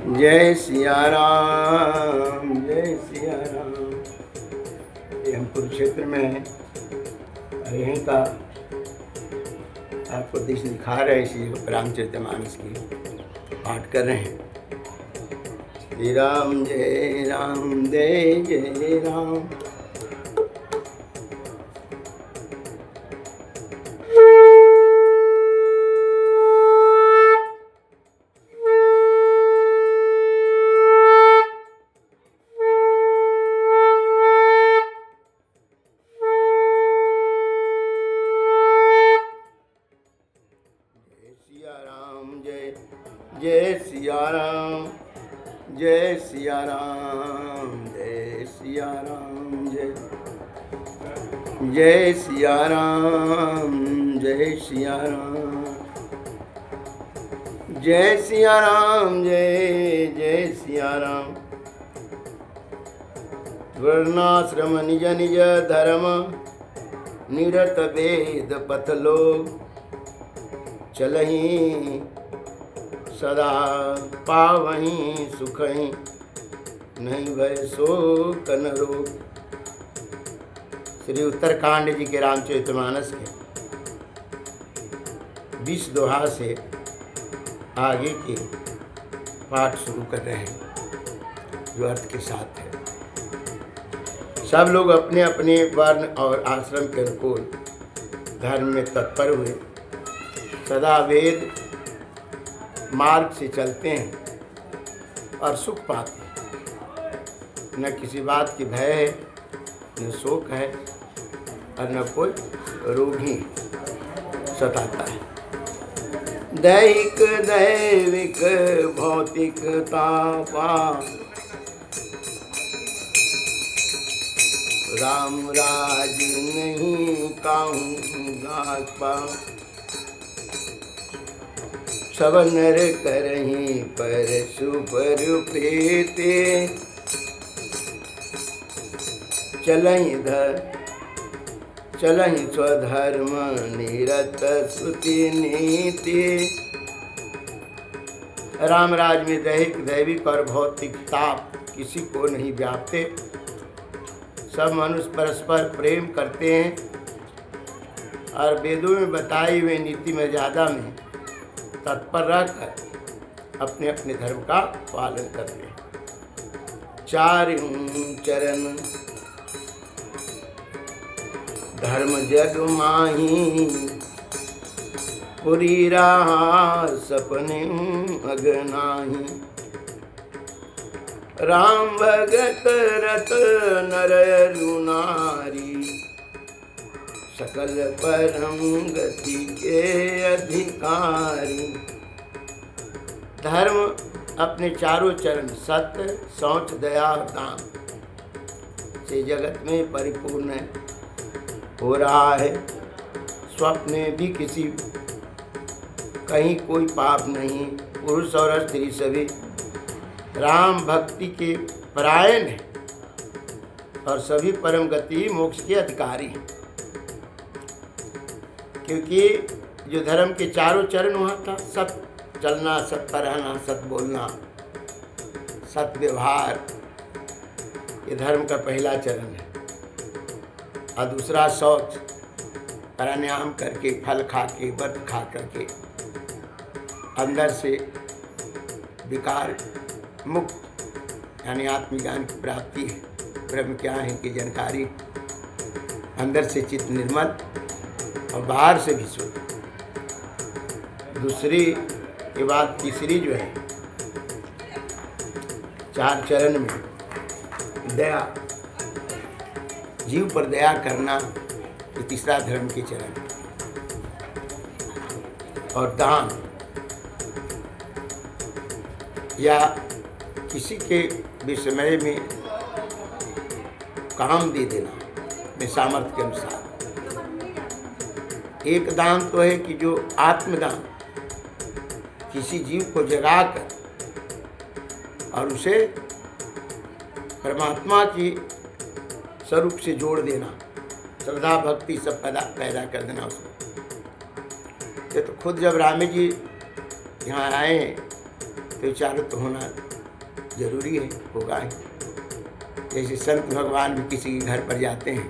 जय सिया राम, जय सिया राम। ये हम कुरुक्षेत्र में हैं और यहीं का आपको दृश्य दिखा रहे हैं। इसी रामचरितमानस की पाठ कर रहे हैं। श्री राम जय राम, जय जय राम। जय सिया राम, जय सिया राम, जय सिया राम, जय सिया राम, जय सिया राम, जय सिया राम, जय सिया राम। वर्णाश्रम निज निज धर्म, निरत वेद पथ लोग, चलहि सदा पावहीं सुखहीं, नहीं भय शोक न रोग। श्री उत्तरकांड जी के रामचरितमानस के 20 दोहा से आगे के पाठ शुरू कर रहे हैं, जो अर्थ के साथ है। सब लोग अपने अपने वर्ण और आश्रम के अनुकूल धर्म में तत्पर हुए, सदा वेद मार्ग से चलते हैं और सुख पाते हैं। न किसी बात की भय है, न शोक है और न कोई रोग ही सताता है। दैहिक दैविक भौतिक तापा, राम राज नहीं काहूँ गात पा। सब नर करहीं पर सुपर प्रीते, चलहि स्वधर्म निरत श्रुति नीति। रामराज में दैहिक दैविक और भौतिक ताप किसी को नहीं व्यापते। सब मनुष्य परस्पर प्रेम करते हैं और वेदों में बताई हुई नीति मर्यादा में तत्पर रहकर अपने अपने धर्म का पालन करते हैं। चार चरण धर्म जग माही, पुरी राह सपने अगनाही। राम भगत रत नर नारी, सकल परम गति के अधिकारी। धर्म अपने चारों चरण सत्य, शौच, दया और दान से जगत में परिपूर्ण हो रहा है। स्वप्न में भी किसी कहीं कोई पाप नहीं। पुरुष और स्त्री सभी राम भक्ति के परायण हैं और सभी परम गति मोक्ष के अधिकारी हैं। क्योंकि जो धर्म के चारों चरण वहाँ था, सत चलना, सत पर रहना, सत बोलना, सत व्यवहार, ये धर्म का पहला चरण है। और दूसरा शौच, प्राणायाम करके, फल खा के, व्रत खा करके अंदर से विकार मुक्त, यानी आत्मज्ञान की प्राप्ति है, ब्रह्म क्या है इनकी जानकारी। अंदर से चित्त निर्मल और बाहर से भी शुद्ध। दूसरी के बाद तीसरी जो है, चार चरण में दया, जीव पर दया करना, ये तीसरा धर्म के चरण। और दान, या किसी के विस्मय में काम दे देना अपने सामर्थ्य के अनुसार। एक दान तो है कि जो आत्मदान, किसी जीव को जगाकर और उसे परमात्मा की स्वरूप से जोड़ देना, श्रद्धा भक्ति सब पैदा कर देना उसको। ये तो खुद जब राम जी यहाँ आए तो विचारित होना जरूरी है, होगा ही। जैसे संत भगवान भी किसी के घर पर जाते हैं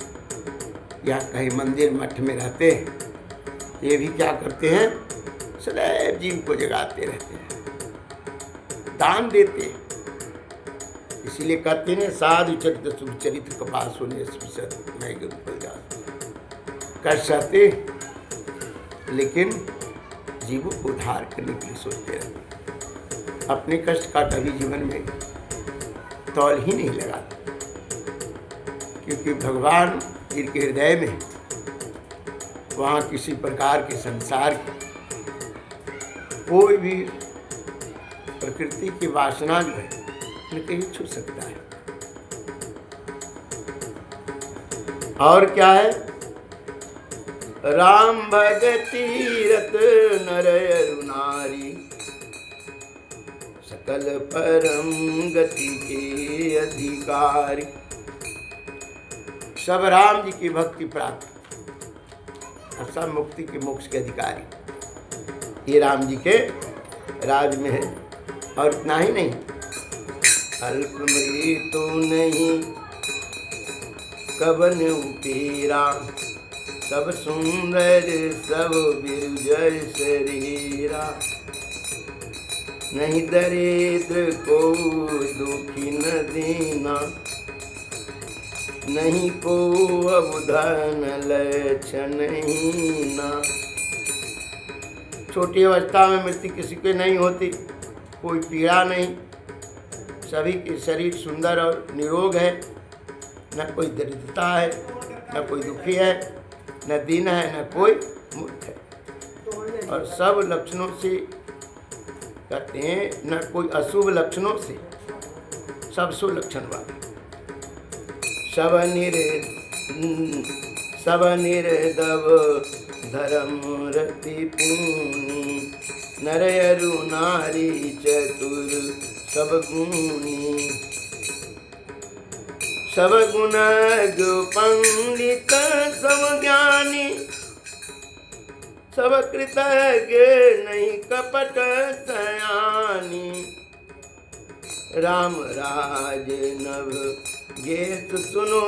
या कहीं मंदिर मठ में रहते हैं, ये भी क्या करते हैं, सदैव जीव को जगाते रहते हैं, दान देते हैं। इसीलिए कहते हैं साधु चरित सुचरित कपास होने मैं गुरुकुल जा कर सकते, लेकिन जीवों को उद्धार करने के लिए सोचते रहते, अपने कष्ट का कभी जीवन में तौल ही नहीं लगाते, क्योंकि भगवान जिनके हृदय में वहाँ किसी प्रकार के संसार की कोई भी प्रकृति की वासना जो है नहीं छू सकता है। और क्या है, राम भगति रत नर अरु नारी, सकल परम गति के अधिकारी। सब राम जी की भक्ति प्राप्त और सब मुक्ति के मोक्ष के अधिकारी ये राम जी के राज में है। और इतना ही नहीं, अल्प मृत्यु नहीं कबन उपीरा, सब सुंदर सब बिरजय शरीरा, नहीं दरिद्र को दुखी न देना, नहीं को अवधन लक्षण ना। छोटी अवस्था में मृत्यु किसी के नहीं होती, कोई पीड़ा नहीं, सभी के शरीर सुंदर और निरोग है, न कोई दरिद्रता है, न कोई दुखी है, न दीन है, न कोई मूर्ख है। और सब लक्षणों से कहते हैं, न कोई अशुभ लक्षणों से, सब शुभ लक्षण वाले। सब निर्दव धर्म रति पूनी, नर अरु नारी चतुर सब गुणी, सब गुण पंडित सब ज्ञानी, सब कृतज्ञ नहीं कपट सयानी, राम राज नभ गेत सुनो,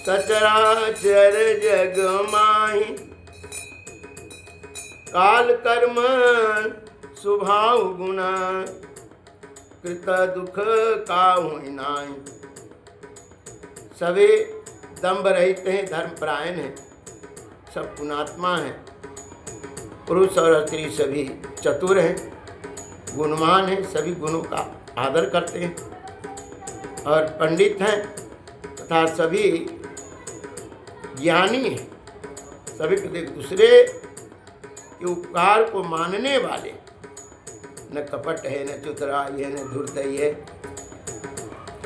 सचराचर जग माही, काल कर्म स्वभाव गुना, कृत दुख काहू नाई। सभी दम्भ रहित हैं, धर्मपरायण हैं, सब पुणात्मा हैं, पुरुष और स्त्री सभी चतुर हैं, गुणवान हैं, सभी गुणों का आदर करते हैं और पंडित हैं तथा सभी ज्ञानी हैं, सभी एक दूसरे के उपकार को मानने वाले, न कपट है, न चतुराई है, न धूर्तई है।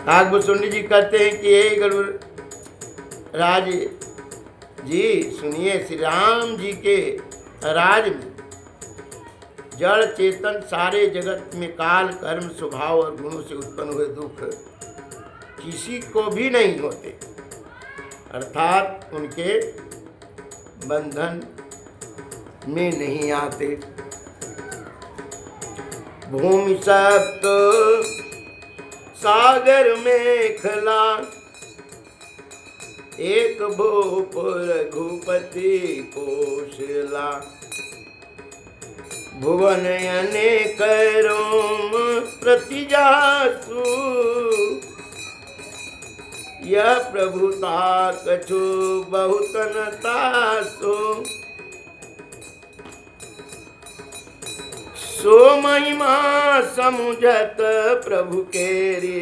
नागभूषुंडी जी कहते हैं कि हे गुरु राज जी सुनिए, श्री राम जी के राज में जड़ चेतन सारे जगत में काल कर्म स्वभाव और गुणों से उत्पन्न हुए दुख किसी को भी नहीं होते, अर्थात उनके बंधन में नहीं आते। भूमि सप्त सागर में खला, एक भूपुर घुपति कोशला, भुवन अनेक रोम प्रतिजासु, यह प्रभुता कछु बहुत न तासु, सो महिमा समुझत प्रभु केरी,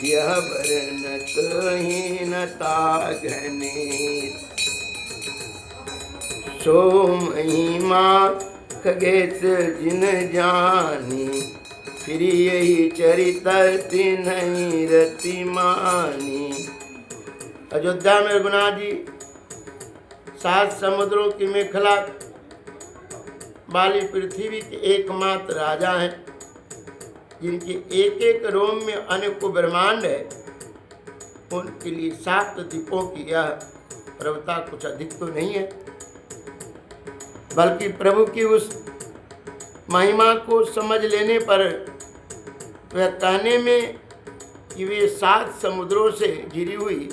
यह वर्णत हीनता घनी, सो महिमा खगेश जिन जानी, फिर यही चरित नहीं रति मानी। अयोध्या में रघुनाथ जी 7 समुद्रों की मेखला वाली पृथ्वी के एकमात्र राजा हैं, जिनके एक एक रोम में अनेकों ब्रह्मांड है। उनके लिए 7 द्वीपों की यह प्रभुता कुछ अधिक तो नहीं है, बल्कि प्रभु की उस महिमा को समझ लेने पर वह कहने में कि वे 7 समुद्रों से घिरी हुई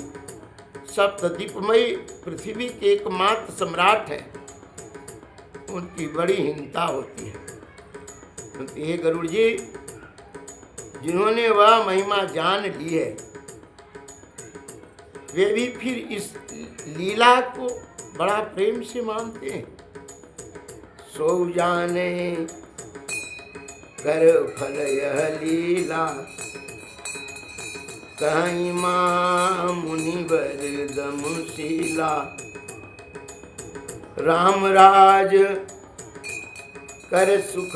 सप्तद्वीपमयी पृथ्वी के एकमात्र सम्राट हैं, उनकी बड़ी हिंसा होती है। हे गरुड़ जी, जिन्होंने वह महिमा जान ली है, वे भी फिर इस लीला को बड़ा प्रेम से मानते हैं। सो जाने कर फल यह लीला, कहीं मां मुनिवर दमशीला। राम राज कर सुख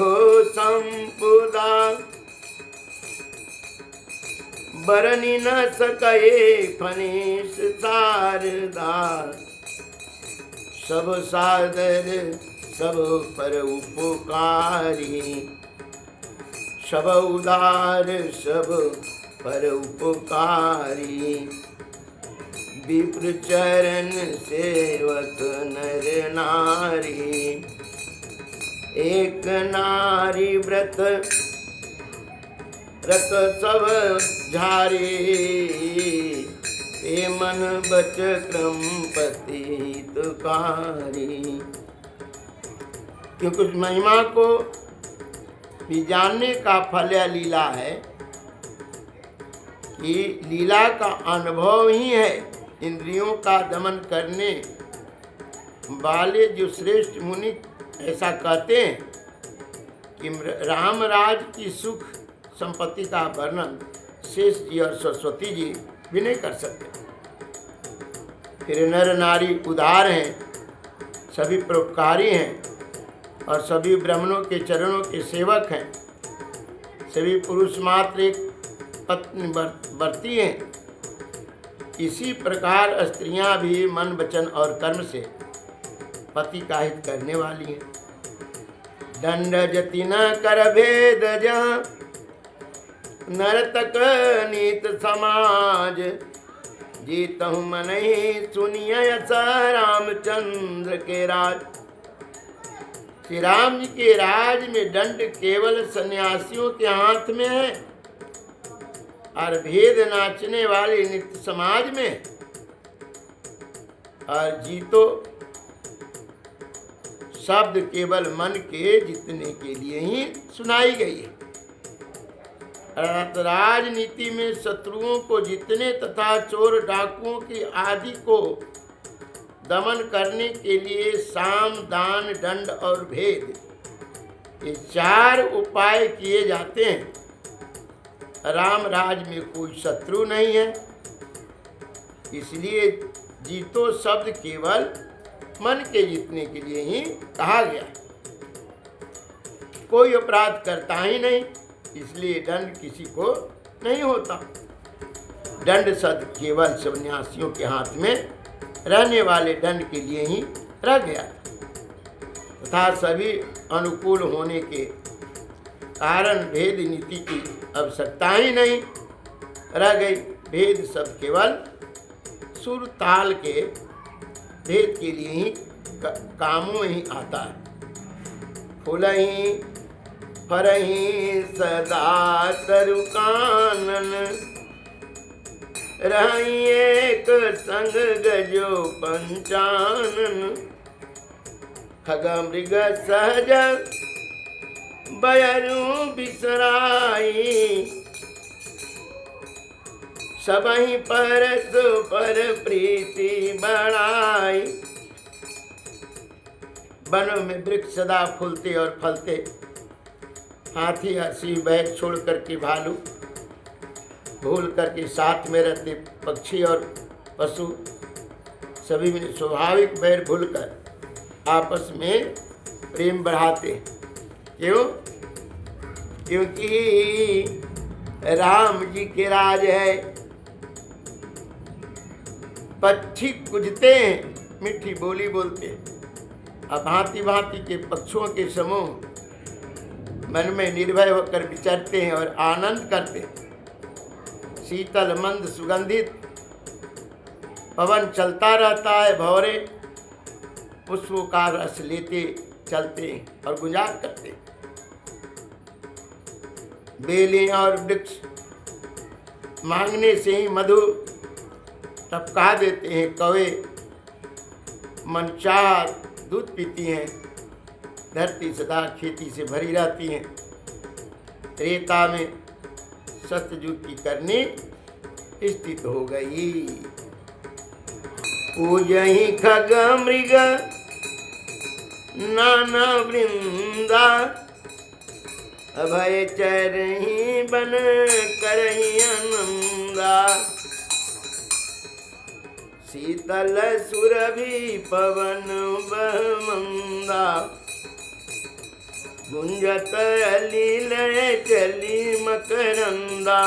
संपुदा, बरनी न सके फनेश शारदा। सब सादर सब पर उपकारी, सब उदार सब पर उपकारी। विप्र चरण सेवक नर नारी, एक नारी व्रत रत सब झारी। ए मन बच क्रम पति हितकारी। क्योंकि उस महिमा को भी जानने का फल या लीला है कि लीला का अनुभव ही है इंद्रियों का दमन करने वाले जो श्रेष्ठ मुनि ऐसा कहते हैं कि रामराज की सुख संपत्ति का वर्णन शेष जी और सरस्वती जी भी नहीं कर सकते। फिर नर नारी उदार हैं, सभी परोपकारी हैं और सभी ब्राह्मणों के चरणों के सेवक हैं। सभी पुरुष मात्र एक पत्नी बरती हैं। इसी प्रकार स्त्रियां भी मन वचन और कर्म से पति का हित करने वाली हैं। दंड जति न कर भेद जहाँ, नरतक नीत समाज। जीतहु मन ही सुनिय रामचंद्र के राज। श्री राम जी के राज में दंड केवल सन्यासियों के हाथ में है और भेद नाचने वाले नृत्य समाज में। और जीतो शब्द केवल मन के जीतने के लिए ही सुनाई गई है। राजनीति में शत्रुओं को जीतने तथा चोर डाकुओं की आदि को दमन करने के लिए साम दान दंड और भेद, ये 4 उपाय किए जाते हैं। राम राज में कोई शत्रु नहीं है, इसलिए जीतो शब्द केवल मन के जीतने के लिए ही कहा गया है। कोई अपराध करता ही नहीं, इसलिए दंड किसी को नहीं होता। दंड शब्द केवल सन्यासियों के हाथ में रहने वाले दंड के लिए ही रह गया तथा सभी अनुकूल होने के कारण भेद नीति की आवश्यकता ही नहीं रह गई। भेद शब्द केवल सुर ताल के भेद के लिए ही कामों में ही आता है। फूलही फरही सदा तरु कानन, रही एक संग गजो पंचानन। खग मृग सहज बयरू बिसराई, सबहि परस पर प्रीति बढ़ाई। वनों में वृक्ष सदा फूलते और फलते, हाथी हंसी बैग छोड़ करके भालू भूल करके साथ में रहते, पक्षी और पशु सभी में स्वाभाविक बैर भूलकर आपस में प्रेम बढ़ाते। क्यों? क्योंकि राम जी के राज है। पक्षी कुजते हैं, मीठी बोली बोलते हैं। अब भांति भांति के पक्षियों के समूह मन में निर्भय होकर विचरते हैं और आनंद करते हैं। शीतल मंद सुगंधित पवन चलता रहता है, भौरे पुष्पों का रस लेते चलते और गुजार करते। बेलें और वृक्ष मांगने से ही मधु टपका देते हैं। कौवे मनचाह दूध पीती हैं। धरती सदा खेती से भरी रहती है। त्रेता में सतयुग की करनी स्थित हो गई। पूजहि खग मृग नाना वृंदा, अभय चरहि बन करहि आनंदा। शीतल सुरभि पवन बहमंदा, गुंजत अलीलय चली मकरंदा।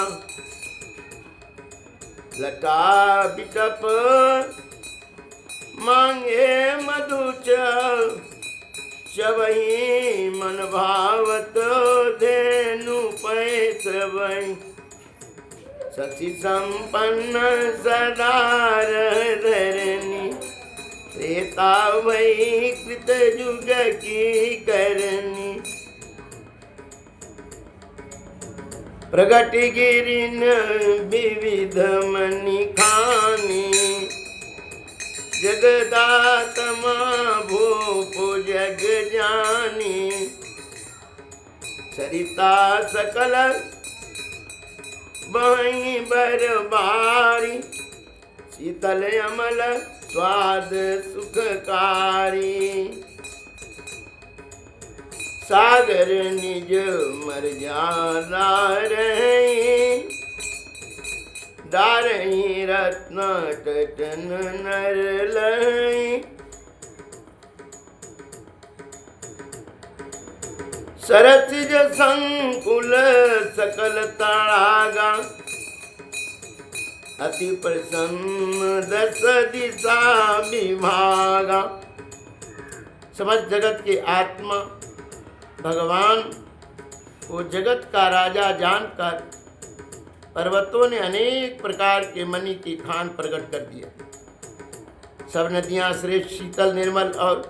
लता बिटप मांगे मधु चवही, मन भावत धेनु पैसवई। शशि संपन्न सदा धरनी, त्रेता वही कृत युग की करनी। प्रगट गिरिन विविध मणि खानी, जगदात्मा भूप जग जानी। सरिता सकल बही बरबारी, शीतल अमल स्वाद सुखकारी। सागर निज मर्यादा रही, दारही रत्न टटन नर लही। सरसिज संकुल सकल तड़ागा, अति प्रसन्न दस दिशा विभागा। समस्त जगत के आत्मा भगवान को जगत का राजा जानकर पर्वतों ने अनेक प्रकार के मणि की खान प्रकट कर दिया। सब नदियां श्रेष्ठ शीतल निर्मल और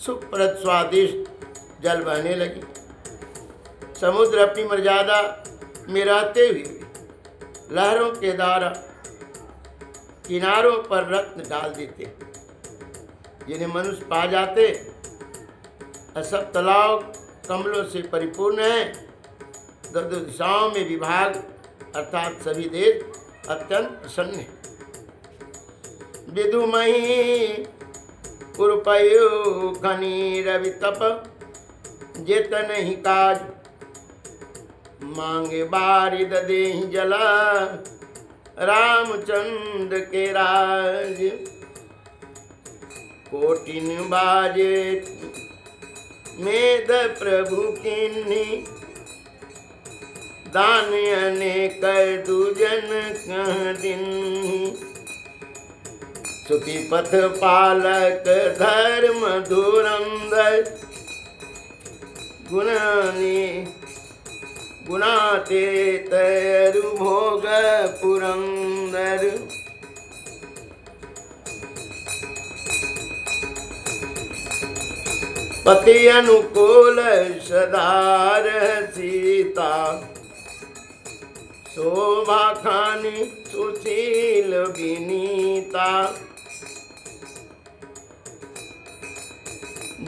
सुखप्रद स्वादिष्ट जल बहने लगी। समुद्र अपनी मर्यादा में रहते हुए लहरों के द्वारा किनारों पर रत्न डाल देते, जिन्हें मनुष्य पा जाते। सब तालाब कमलों से परिपूर्ण है। दस दिशाओं में विभाग अर्थात सभी देश अत्यंत प्रसन्न है। विदुमही कुरुपयो खनि रवि तप, जेतन ही काज मांगे बारिद देहि जला। रामचंद्र के राज कोटिन बाजे, मेद प्रभु किन्नी। दान अनेक दुजन कह दिन, सुति पथ पालक धर्म धुरंधर। गुणानी गुणाते तरु भोग पुरंदर। पति अनुकूल सदार सीता, शोभा खानी सुशील विनीता।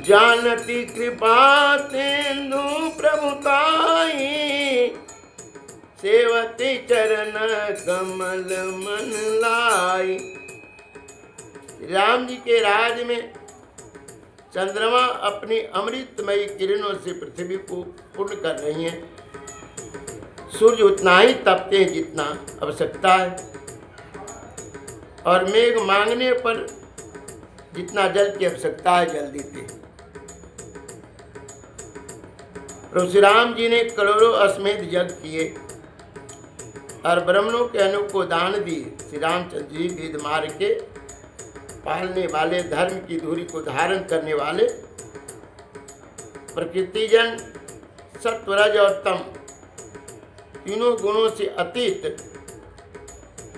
जानती कृपा सिंधु प्रभुताई, सेवती चरण कमल मन लाई। राम जी के राज में चंद्रमा अपनी अमृतमयी किरणों से पृथ्वी को पूर्ण कर रही हैं। सूर्य उतना ही तपते हैं जितना आवश्यकता है, और मेघ मांगने पर जितना जल की आवश्यकता है जल देते हैं। प्रभु श्री राम जी ने करोड़ों अश्वमेध यज्ञ किए और ब्राह्मणों के अनु को दान दिए। श्री रामचंद्र जी वेद मार्ग के पालने वाले, धर्म की धुरी को धारण करने वाले, प्रकृतिजन सत्वरज और तम तीनों गुणों से अतीत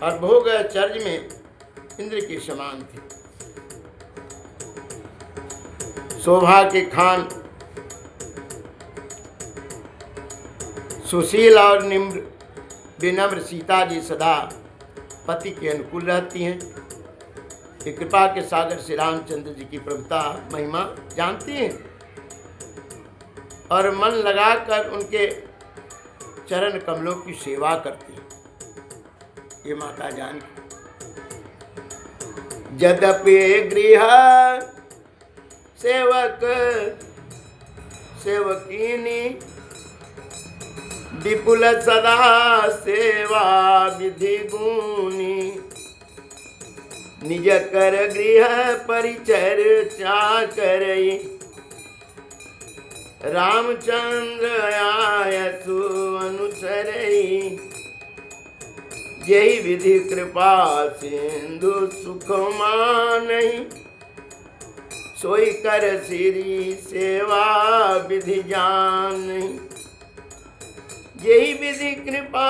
और भोग चर्ज में इंद्र के समान थे। शोभा के खान सुशील और निम्र विनम्र सीता जी सदा पति के अनुकूल रहती हैं। ये कृपा के सागर श्री रामचंद्र जी की प्रभुता महिमा जानती हैं और मन लगाकर उनके चरण कमलों की सेवा करती हैं। ये माता जानकी यद्यपि गृह सेवक सेवकीनी विपुल सदा सेवा विधि गुणी निज कर गृह परिचर्चा करई रामचंद्र आयसु अनुसरई यही विधि कृपा सिंधु सुख मानई सोई कर सिरी सेवा विधि जानई यही विधि कृपा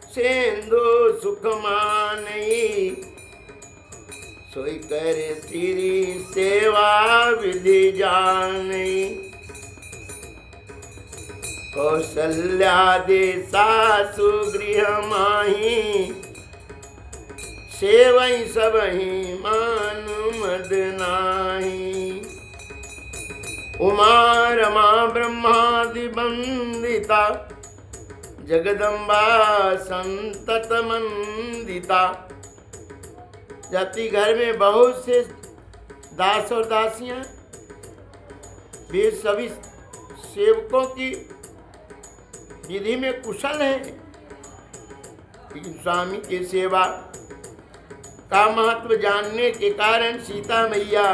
सिंधु सुख मानई सोई कर सिरी सेवा विधि जानई कौशल्यादि सासु गृह माही सेवई सबही मान मद नाही उमा रमा ब्रह्मादि वंदिता जगदम्बा संतत मंदिता। जाति घर में बहुत से दास और दासियां वे सभी सेवकों की विधि में कुशल है, लेकिन स्वामी की सेवा का महत्व जानने के कारण सीता मैया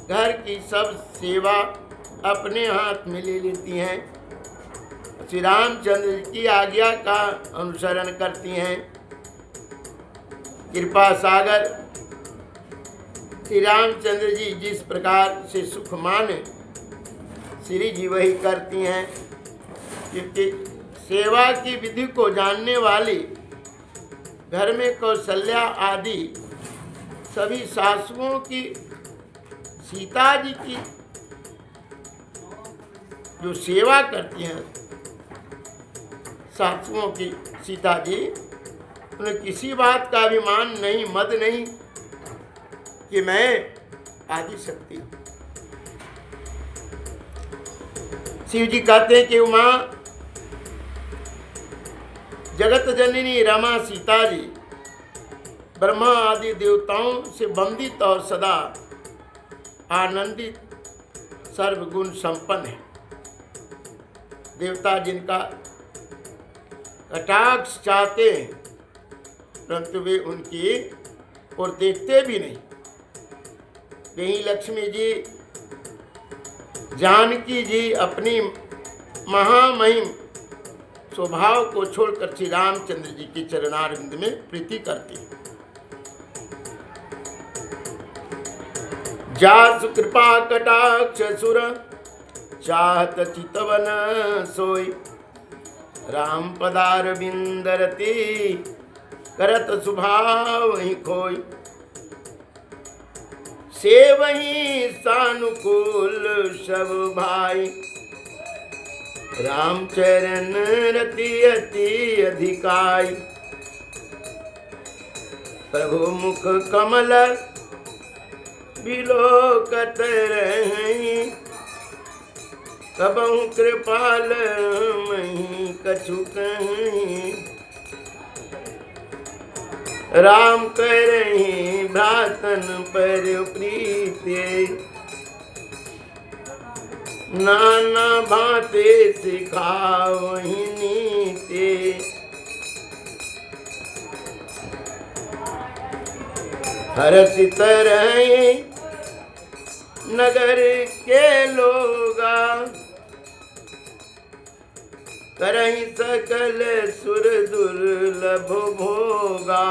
घर की सब सेवा अपने हाथ में ले लेती हैं, श्री रामचंद्र की आज्ञा का अनुसरण करती हैं। कृपा सागर श्री रामचंद्र जी जिस प्रकार से सुख माने श्री जी वही करती हैं, क्योंकि सेवा की विधि को जानने वाली घर में कौशल्या आदि सभी सासुओं की सीता जी की जो सेवा करती हैं, सासुओं की सीता जी, उन्हें किसी बात का अभिमान नहीं, मद नहीं कि मैं आदि शक्ति। शिव जी कहते हैं कि उमा जगत जननी रमा सीता जी ब्रह्मा आदि देवताओं से वंदित और सदा आनंदित सर्वगुण संपन्न है। देवता जिनका कटाक्ष चाहते हैं परंतु वे उनकी ओर देखते भी नहीं। यही लक्ष्मी जी जानकी जी अपनी महामहिम स्वभाव को छोड़कर श्री रामचंद्र जी के चरणारविंद में प्रीति करती। जासु कृपा कटाक्ष सुर चाहत चितवन सोई राम पदार बिंदरती करत स्वभाव ही खोई से वही सानुकूल सब भाई रामचरण रति अति अधिकाई प्रभु मुख कमल बिलोकत रही कबहु कृपाल मही कछु कहीं राम करही भ्रातन पर प्रीते नाना भांते सिखावहि नीते हर्षित रहे नगर के लोगा करहि सकल सुर दुर्लभ भोगा।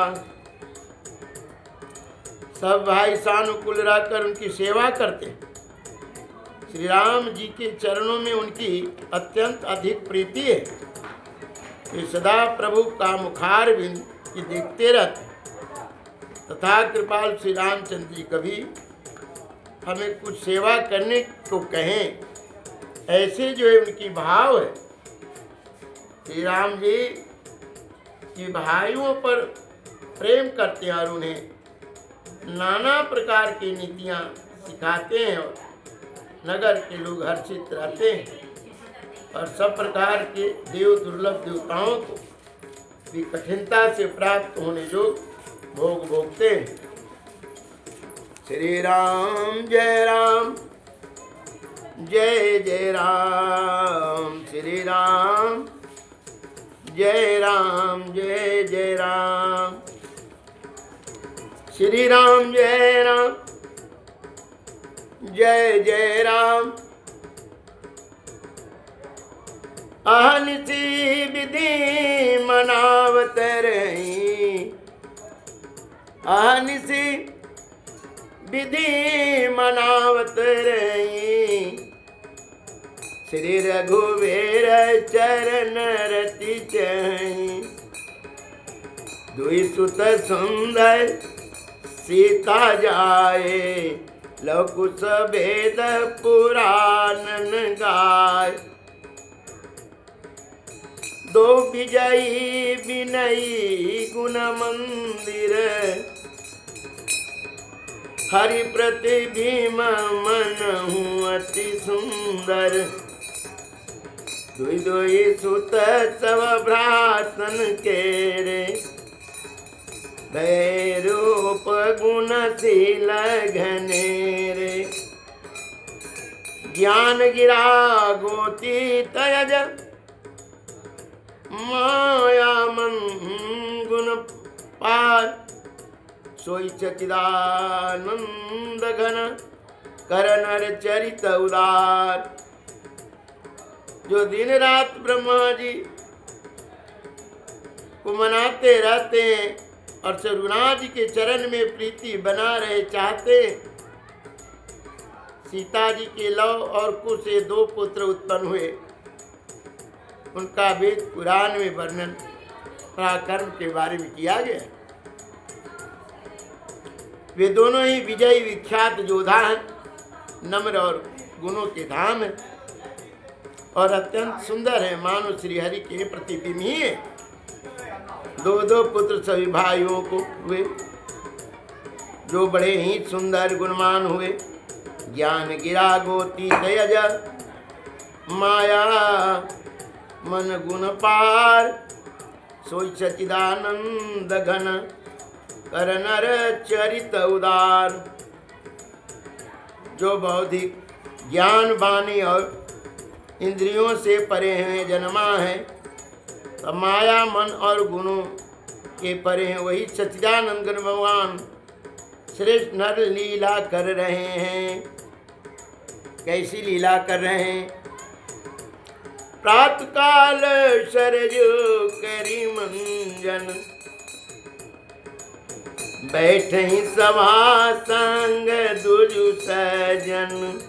सब भाई सानुकूल रहकर उनकी सेवा करते हैं। श्री राम जी के चरणों में उनकी अत्यंत अधिक प्रीति है। वे सदा प्रभु का मुखारविंद की देखते रहते हैं। तथा कृपाल श्री रामचंद्र जी कभी हमें कुछ सेवा करने को कहें, ऐसे जो है उनकी भाव है। श्री राम जी की भाइयों पर प्रेम करते हैं और उन्हें नाना प्रकार की नीतियाँ सिखाते हैं और नगर के लोग हर्षित रहते हैं और सब प्रकार के दुर्लभ देवताओं को भी कठिनता से प्राप्त होने जो भोग भोगते हैं। श्री राम जय राम जय जय राम, श्री राम जय जय राम, श्री राम जय जय राम। अहनिसी विधि मनावत रही, अहनिसी विधि मनावत रही, श्री रघुवीर चरण रति चही। दुई सुत सुंदर सीता जाए, लकुश वेद पुराणन गाय। दो विजयी विनयी गुण मंदिर, हरि प्रति भीम मन हूँ अति सुंदर। दुई दुई सुत सब भ्रातन केरे, भय रूप गुणशील घनेरे। ज्ञान गिरा गोती तयज, माया मन गुण पार। सोई सच्चिदानंद घन, कर नर चरित उदार। जो दिन रात ब्रह्मा जी को मनाते रहते हैं और रघुनाथ जी के चरण में प्रीति बना रहे चाहते। सीता जी के लव और कुश से दो पुत्र उत्पन्न हुए, उनका वेद पुराण में वर्णन पराक्रम के बारे में किया गया। वे दोनों ही विजयी विख्यात योद्धा हैं, नम्र और गुणों के धाम हैं और अत्यंत सुंदर है, मानो श्री हरि के प्रतिबिंब ही है। दो दो पुत्र सभी भाइयों को हुए, जो बड़े ही सुंदर गुणवान हुए। ज्ञान गिरा गोती तयज, माया मन गुण पार। सोई सच्चिदानंद घन, कर नर चरित उदार। जो बौद्धिक ज्ञान वाणी और इंद्रियों से परे हैं, जन्मा है, तब माया मन और गुणों के परे हैं, वही सच्चिदानंद भगवान श्रेष्ठ नर लीला कर रहे हैं। कैसी लीला कर रहे हैं? प्रातः काल सरजू करी मंजन, बैठ ही सभा संग दुजु सजन।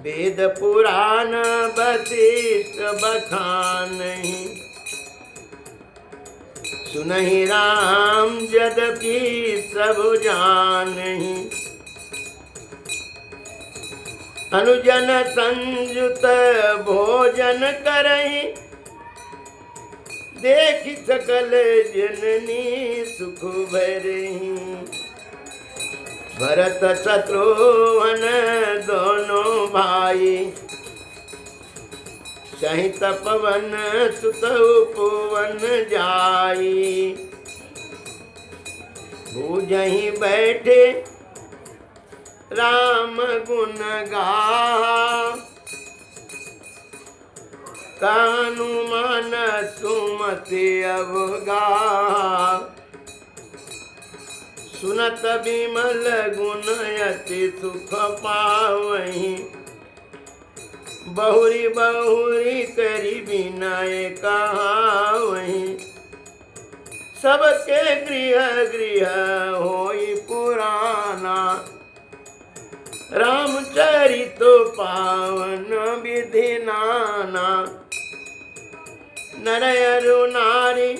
वेद पुराण वशिष्ठ बखानहि, सुनहि राम यद्यपि सब जानहि। अनुजन संयुत भोजन करहि, देख सकल जननी सुख भरहि। भरत शत्रुघ्न दोनों भाई, सहित पवन सुत उपवन जाई। भूजहि बैठे राम गुण गा, कानुमान सुमति अवगा। सुनत विमल गुण अति सुख पावहि, बहुरी बहुरी करी विनय कहावहि। सबके गृह गृह होई पुराना, रामचरित पावन विधि नाना। नर अरु नारी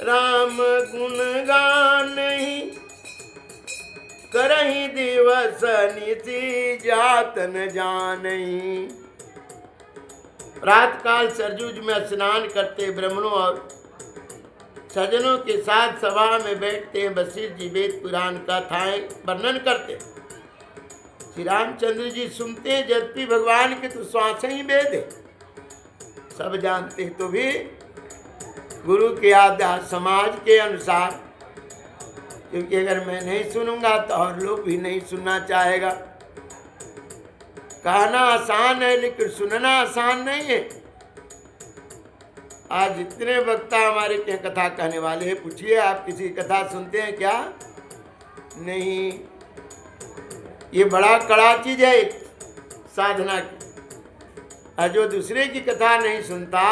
राम गुण गानहि, करही दिवस निशि जात न जानही। रात काल सरजूज में स्नान करते ब्राह्मणों और सज्जनों के साथ सभा में बैठते हैं। वशिष्ठ जी वेद पुराण कथाएं वर्णन करते। श्री रामचंद्र जी सुनते हैं, यद्यपि भगवान के तो श्वास ही वेद है, सब जानते तो भी गुरु के आदेश समाज के अनुसार, क्योंकि अगर मैं नहीं सुनूंगा तो और लोग भी नहीं सुनना चाहेगा। कहना आसान है लेकिन सुनना आसान नहीं है। आज जितने वक्ता हमारे के कथा कहने वाले हैं, पूछिए आप किसी कथा सुनते हैं क्या? नहीं। ये बड़ा कड़ा चीज है साधना की। और जो दूसरे की कथा नहीं सुनता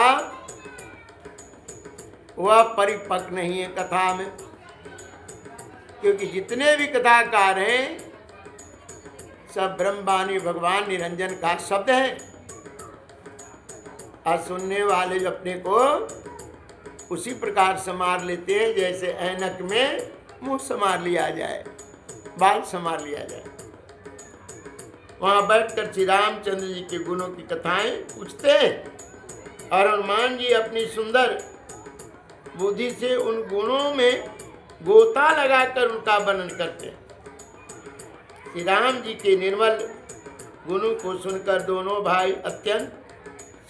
वह परिपक्व नहीं है कथा में, क्योंकि जितने भी कथाकार हैं सब ब्रह्मवाणी भगवान निरंजन का शब्द है। और सुनने वाले अपने को उसी प्रकार संवार लेते हैं जैसे ऐनक में मुंह संवार लिया जाए, बाल संवार लिया जाए। वहां बैठकर श्री रामचंद्र जी के गुणों की कथाएं पूछते हैं और हनुमान जी अपनी सुंदर बुद्धि से उन गुणों में गोता लगाकर उनका वर्णन करते हैं। श्री राम जी के निर्मल गुणों को सुनकर दोनों भाई अत्यंत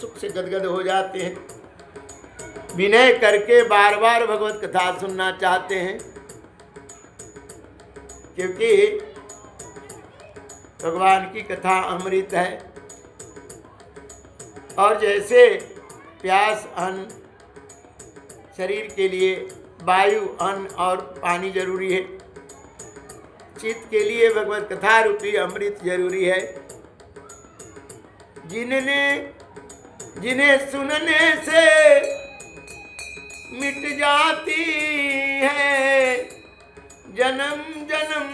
सुख से गदगद हो जाते हैं। विनय करके बार बार भगवत कथा सुनना चाहते हैं, क्योंकि भगवान की कथा अमृत है। और जैसे प्यास अन्न, शरीर के लिए वायु अन्न और पानी जरूरी है, चित्त के लिए भगवत कथा रूपी अमृत जरूरी है। जिन्हें सुनने से मिट जाती है जन्म जन्म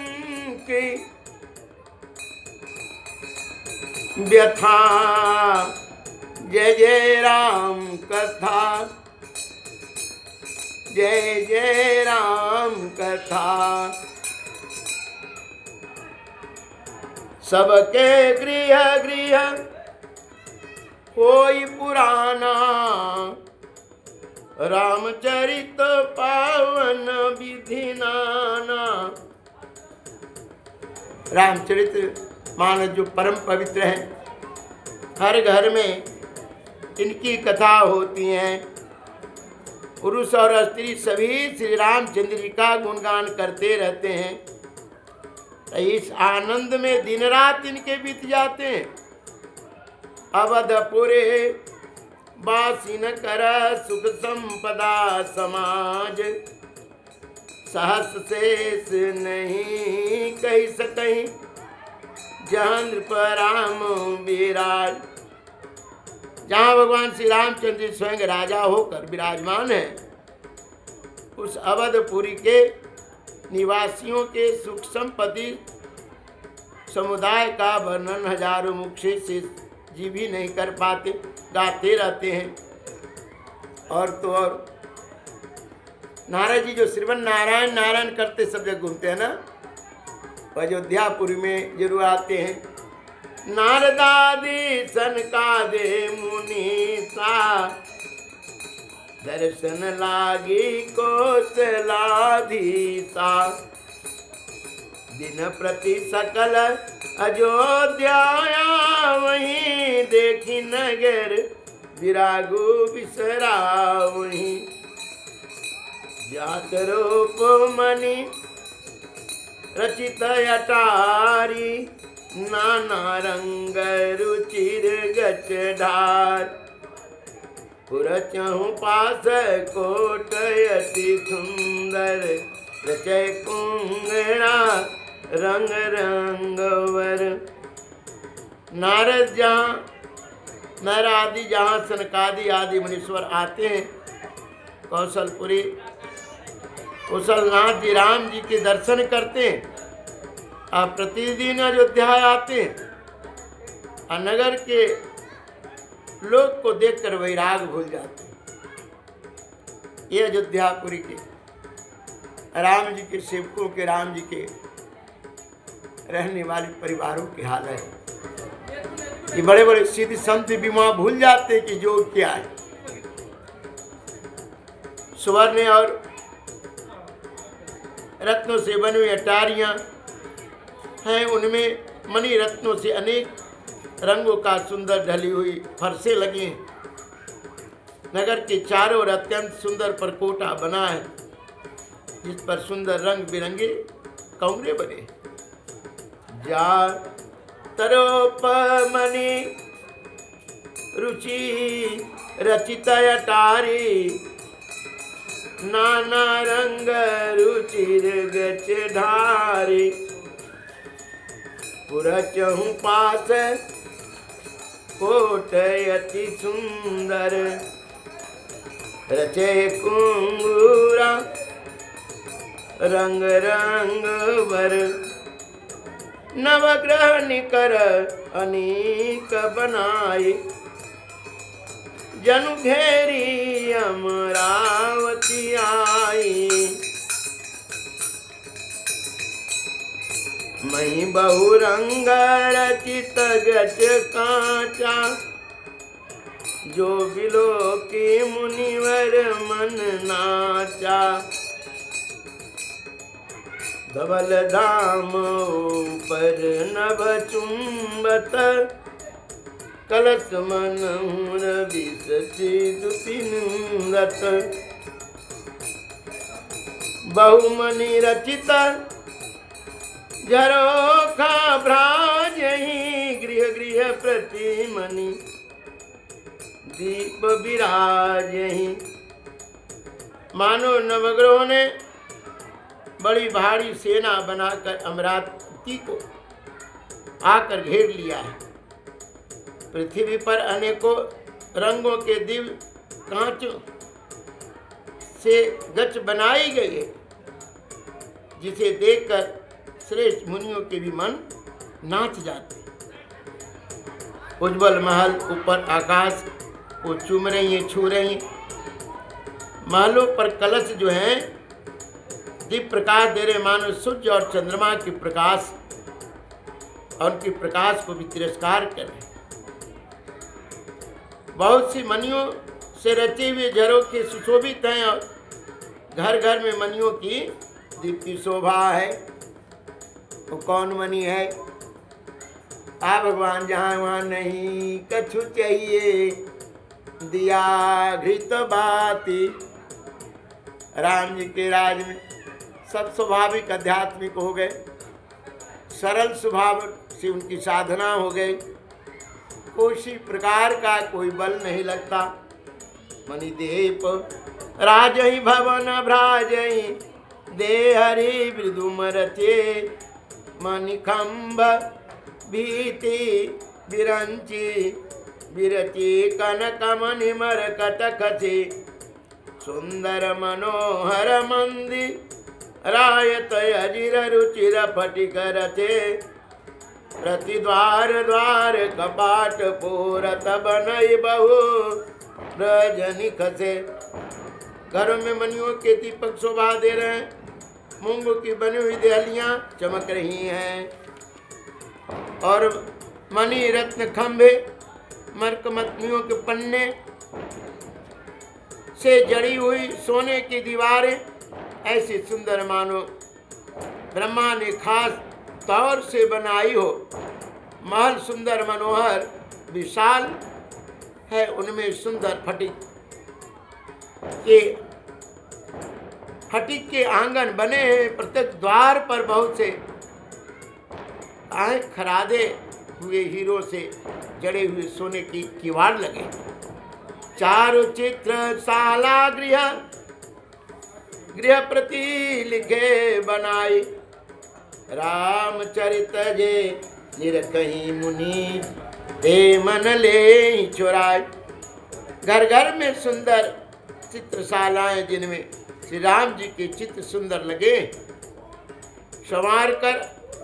की व्यथा। जय जय राम कथा, जय जय राम कथा। सबके गृह गृह कोई पुराना, रामचरित पावन विधि नाना। रामचरित मानस जो परम पवित्र है, हर घर में इनकी कथा होती है। पुरुष और स्त्री सभी श्री रामचंद्र जी का गुणगान करते रहते हैं। इस आनंद में दिन रात इनके बीत जाते हैं। अवधपुरे बासी न कर सुख संपदा समाज, सहस शेष नहीं कही सकहीं जहाँ नृप राम विराज। जहाँ भगवान श्री रामचंद्र जी स्वयं राजा होकर विराजमान है, उस अवधपुरी के निवासियों के सुख संपत्ति समुदाय का वर्णन हजारों मुख से जी भी नहीं कर पाते, गाते रहते हैं। और तो और नारद जी जो श्रीमन नारायण नारायण करते सब जगह घूमते हैं ना, अयोध्यापुरी में जरूर आते हैं। नारदादि सनकादि मुनीसा, दर्शन लागी कौशलाधीसा। दिन प्रति सकल अयोध्या वहीं, देखी नगर विरागु बिसरा वहीं। जात रूप मणि रचित अटारी, नाना रंग रुचिर गच ढार। पुरचहु पास कोट अति सुंदर, रचय कुंगड़ा रंग रंगवर। नारद जहाँ नर आदि जहाँ सनकादि आदि मुनीश्वर आते हैं कौशलपुरी, कुशलनाथ जी राम जी के दर्शन करते हैं। आप प्रतिदिन अयोध्या आते हैं और नगर के लोग को देखकर वैराग भूल जाते हैं। ये अयोध्यापुरी के राम जी के सेवकों के, राम जी के रहने वाले परिवारों के हाल है कि बड़े बड़े सिद्ध संत भी वहां भूल जाते कि जो क्या है। स्वर्ण और रत्नों से बनी हुई अटारियां हैं, उनमें मणि रत्नों से अनेक रंगों का सुंदर ढली हुई फरसे लगी हैं। नगर के चारों ओर अत्यंत सुंदर परकोटा बना है, जिस पर सुंदर रंग बिरंगे कमरे बने। जा तरोपमणि रुचि रचित अटारी, नाना रंग रुचिर गच ढारी। पुरचहु पास कोट अति सुंदर, रचे कुंगूरा रंग रंग वर। नवग्रह निकर अनेक बनाए, जनु घेरी अमरावती आई। मही बहुरंग रचित गच कांचा, जो बिलो के मुनिवर मन नाचा। धवल धाम ऊपर नभ चुंबत, कलश मन विषिदुपिंदत। बहुमनि रचित झरोखा भ्राजहि, गृह गृह प्रतिमनि दीप विराजहि। मानो नवग्रहों ने बड़ी भारी सेना बनाकर अमरावती को आकर घेर लिया है। पृथ्वी पर अनेकों रंगों के दिव्य कांचों से गच बनाई गई है, जिसे देखकर श्रेष्ठ मुनियों के भी मन नाच जाते। उज्जवल महल ऊपर आकाश को चूम रही है, छू रही है। महलों पर कलश जो हैं दीप प्रकाश दे रहे, मानो सूर्य और चंद्रमा के प्रकाश और उनके प्रकाश को भी तिरस्कार कर रहे। बहुत सी मणियों से रचे हुए झरोखे सुशोभित हैं और घर घर में मणियों की दीप्ति शोभा है। वो कौन मणि है? आ भगवान जहाँ वहाँ नहीं कछु चाहिए, दिया घृत बाती। राम जी के राज में सब स्वाभाविक आध्यात्मिक हो गए, सरल स्वभाव से उनकी साधना हो गई, किसी प्रकार का कोई बल नहीं लगता। मणिदीप राजहि भवन भ्राजहि, दे हरि मृदुम रचे। मणिखंभ भीति विरंची, विरची कनक मणिमर कटकछि। सुंदर मनोहर मंदिर रायत अजिर रुचिर फटिक रचे। प्रतिद्वार द्वार कपाट पूरत बनई बहु रजनी खसे। घरों में मणियों के दीपक शोभा दे रहे हैं, मूंगों की बनी हुई देहलियां चमक रही हैं और मणि रत्न खंभे मरकमतियों के पन्ने से जड़ी हुई सोने की दीवारें ऐसी सुंदर मानो ब्रह्मा ने खास तौर से बनाई हो। महल सुंदर मनोहर विशाल है, उनमें सुंदर फटिक के आंगन बने हैं। प्रत्येक द्वार पर बहुत से खरादे हुए हीरो से जड़े हुए सोने की किवाड़ लगे। चारु चित्र शाला गृह गृह प्रति लिखे बनाई। रामचरित जे निरकही मुनि, ते मन ले चुराए। घर घर में सुंदर चित्रशालाएं, जिनमें श्री राम जी के चित्र सुंदर लगे, संवार कर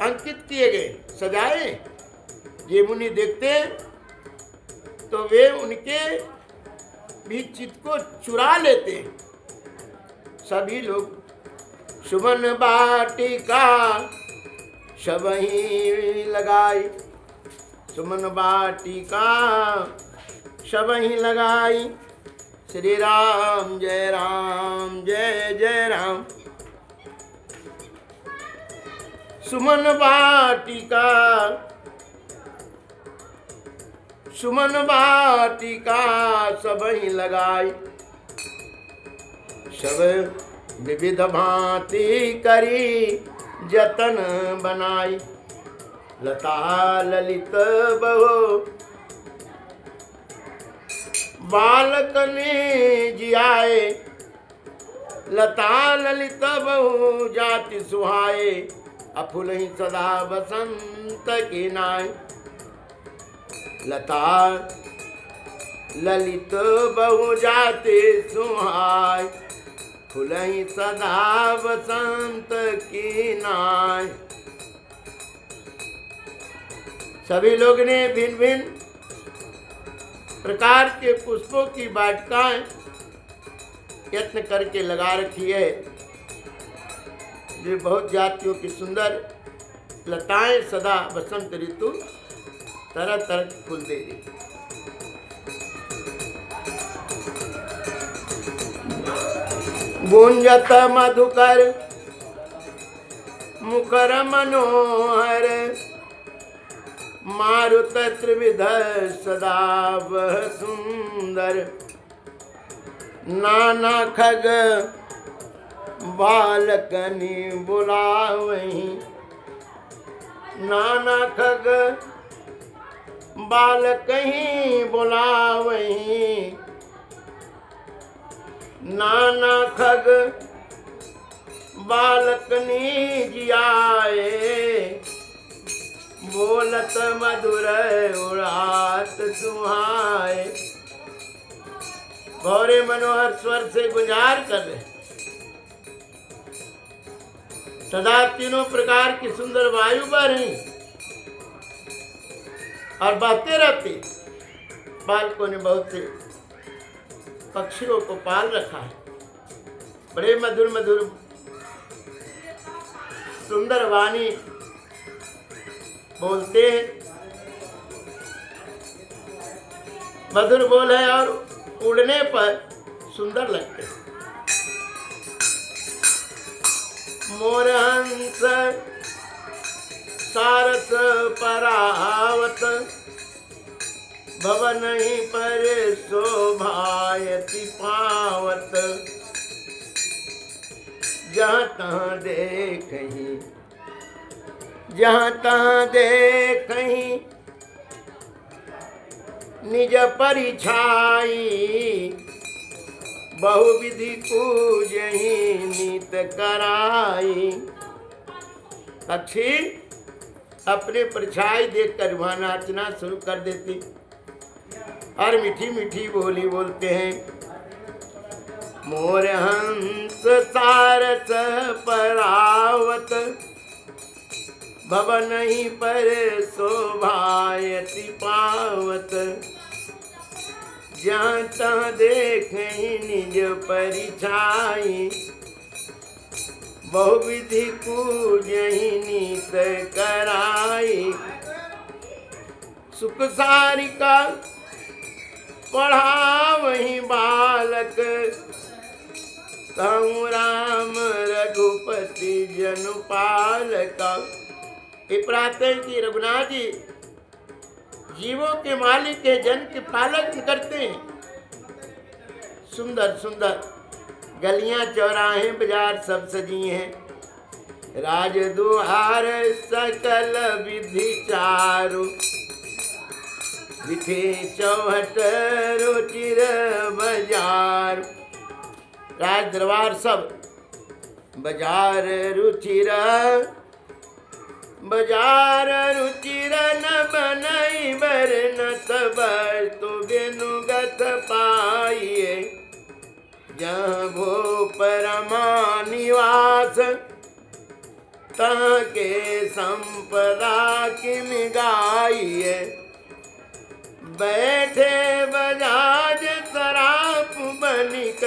अंकित किए गए, सजाए। ये मुनि देखते तो वे उनके भी चित्त को चुरा लेते। सभी लोग सुमन बाटिका सबहीं लगाई सुमन वाटिका सबहीं लगाई। श्री राम जय जय राम। सुमन वाटिका सबहीं लगाई। सब विविध भांति करी जतन बनाई। लता ललित बहु बालक ने जियाए। लता ललित बहु जाति सुहाए। अफुलहि सदा बसंत की नाय। लता ललित बहु जाति सुहाय। फुलहि सदा बसंत की नाय। सभी लोग ने भिन्न भिन्न प्रकार के पुष्पों की वाटिकाएं यत्न करके लगा रखी है। ये बहुत जातियों की सुंदर लताएं सदा बसंत ऋतु तरह तरह के फूल दे रही। गुंजत मधुकर मुखर मनोहर। मारुत त्रिविध सदा वह सुंदर। नाना खग बालकनी बुलावहीं। नाना खग बालकहीं बुलावहीं। नाना खग बालकनी जियाए। बोलत मधुर उड़ात सुहाए। भौरे मनोहर स्वर से गुंजार कर रहे। सदा तीनों प्रकार की सुंदर वायु बह रही और बहते रहते। बालकों ने बहुत से पक्षियों को पाल रखा है। बड़े मधुर मधुर सुंदर वाणी बोलते हैं। मधुर बोल है और उड़ने पर सुंदर लगते हैं। मोर हंस सारस परावत। भवन ही पर शोभायति पावत। जहाँ तहाँ देखहीं जहाँ तहाँ देखहीं निज परिछाई। बहुविधि पूजहि नीत कराई। पक्षी अपने परछाई देखकर वहाँ नाचना शुरू कर देती और मीठी मीठी बोली बोलते हैं। मोर हंस सारस परावत। भवन ही पर शोभायति पावत। जहाँ तहाँ देखहीं निज परिछाई। बहुविधि पूजहि नीत कराई। सुख सारिका पढ़ावहीं बालक। कहूँ राम रघुपति जनु पालका। प्रातः की रघुनाथ जी जीवों के मालिक के जन के पालक करते हैं। सुंदर सुंदर गलियां चौराहे बाजार सब सजी हैं। राज दुआर सकल विधि चारु। विधि चौहट रुचिर बाजार। राज दरबार सब बाजार रुचिर। बाजार रुचिर न बनई बरनत बस्तु बिनुगत पाइए। जहाँ भो परमा निवास तहाँ के संपदा की मिगाइए। बैठे बजाज सराप बनिक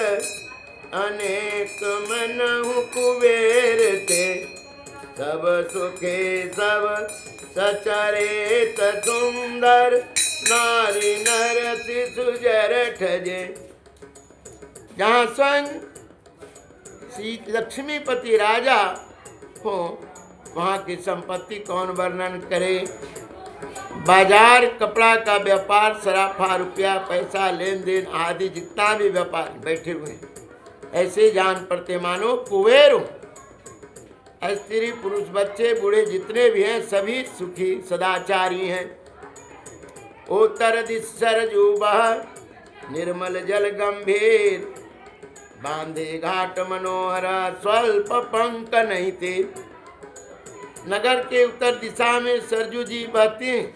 अनेक मनहु कुबेर थे। सब सुखे सब सचरेत सुंदर, नारी नर शिशु जर ठजे। जहाँ स्वयं श्री लक्ष्मीपति राजा हो, वहाँ की संपत्ति कौन वर्णन करे। बाजार, कपड़ा का व्यापार, सराफा, रुपया, पैसा, लेन देन आदि जितना भी व्यापार बैठे हुए हैं, ऐसे जान पड़ते मानो कुबेर हो। स्त्री पुरुष बच्चे बूढ़े जितने भी हैं सभी सुखी सदाचारी हैं। उत्तर दिशर जुबह निर्मल जल गंभीर, बांधे घाट मनोहर स्वल्प पंक नहीं थे। नगर के उत्तर दिशा में सरजू जी बहती हैं,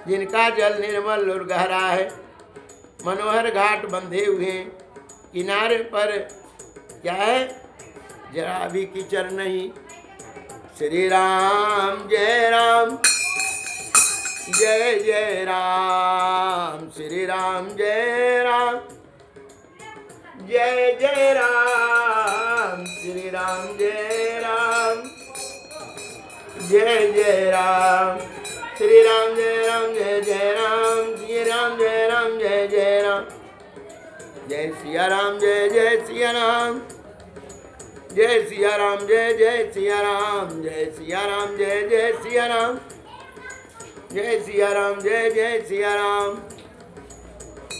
जिनका जल निर्मल और गहरा है। मनोहर घाट बंधे हुए हैं। किनारे पर क्या है, जरा भी कीचड़ नहीं। श्री राम जय राम, जय जय राम। श्री राम जय राम, जय जय राम। श्री राम जय राम, जय जय राम। श्री राम जय राम, जय जय राम। श्री राम जय राम, जय जय राम। जय सिया राम, जय जय सिया राम। जय सिया राम, जय जय सिया राम। जय सिया राम, जय जय सिया राम। जय सिया राम, जय जय सिया राम।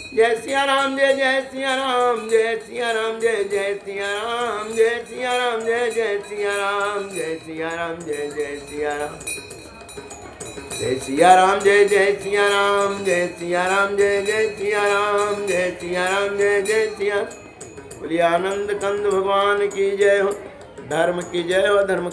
जय सिया राम, जय जय सिया राम। जय सिया राम, जय जय सिया राम। जय सिया राम, जय जय सिया राम। जय सिया राम, जय जय सिया राम। जय सिया राम, जय जय सिया राम। जय सिया राम, जय जय सिया राम। जय सिया राम, जय जय सिया। बोलिए आनंद कंद भगवान की जय हो, धर्म की जय हो, धर्म